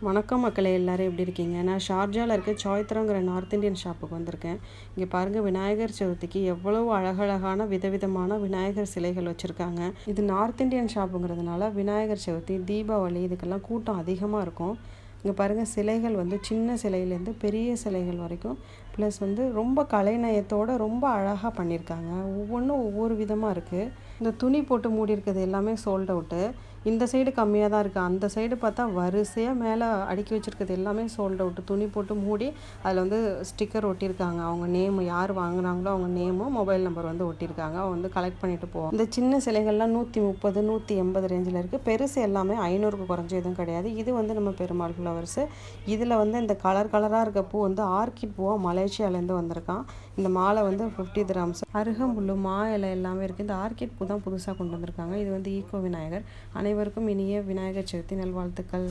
வணக்கம் மக்களே, எல்லாரும் எப்படி இருக்கீங்க? நான் ஷார்ஜாவில் இருக்க சாய்த்ராங்கிற நார்த் இந்தியன் ஷாப்புக்கு வந்திருக்கேன். இங்கே பாருங்கள், விநாயகர் சதுர்த்திக்கு எவ்வளவு அழகழகான விதவிதமான விநாயகர் சிலைகள் வச்சுருக்காங்க. இது நார்த் இந்தியன் ஷாப்புங்கிறதுனால விநாயகர் சதுர்த்தி, தீபாவளி இதுக்கெல்லாம் கூட்டம் அதிகமாக இருக்கும். இங்கே பாருங்கள், சிலைகள் வந்து சின்ன சிலையிலேருந்து பெரிய சிலைகள் வரைக்கும், ப்ளஸ் வந்து ரொம்ப கலைநயத்தோடு ரொம்ப அழகாக பண்ணியிருக்காங்க. ஒவ்வொன்றும் ஒவ்வொரு விதமாக இருக்குது. இந்த துணி போட்டு மூடி இருக்கிறது எல்லாமே சோல்ட் அவுட்டு. இந்த சைடு கம்மியாக தான் இருக்குது. அந்த சைடு பார்த்தா வரிசையாக மேலே அடுக்கி வச்சுருக்கிறது எல்லாமே சோல்ட் அவுட்டு. துணி போட்டு மூடி அதில் வந்து ஸ்டிக்கர் ஒட்டியிருக்காங்க. அவங்க நேம் யார் வாங்குகிறாங்களோ அவங்க நேமும் மொபைல் நம்பர் வந்து ஒட்டியிருக்காங்க. அவங்க வந்து கலெக்ட் பண்ணிட்டு போவோம். இந்த சின்ன சிலைகள்லாம் 130 180 ரேஞ்சில் இருக்குது. பெருசு எல்லாமே 500க்கு குறைஞ்ச எதுவும் கிடையாது. இது வந்து நம்ம பெருமாள் ஃப்ளவர்ஸு. இதில் வந்து இந்த கலர் கலராக இருக்க பூ வந்து ஆர்கிட் பூவாக மலேசியாவிலேருந்து வந்திருக்கான். இந்த மாலை வந்து 50 கிராம்ஸ். அருகம்புல், மா இலை எல்லாமே இருக்குது. இந்த ஆர்கிட் பூ தான் புதுசாக கொண்டு வந்திருக்காங்க. இது வந்து ஈகோ விநாயகர். அனைவருக்கும் இனிய விநாயகர் சதுர்த்தி நல்வாழ்த்துக்கள்.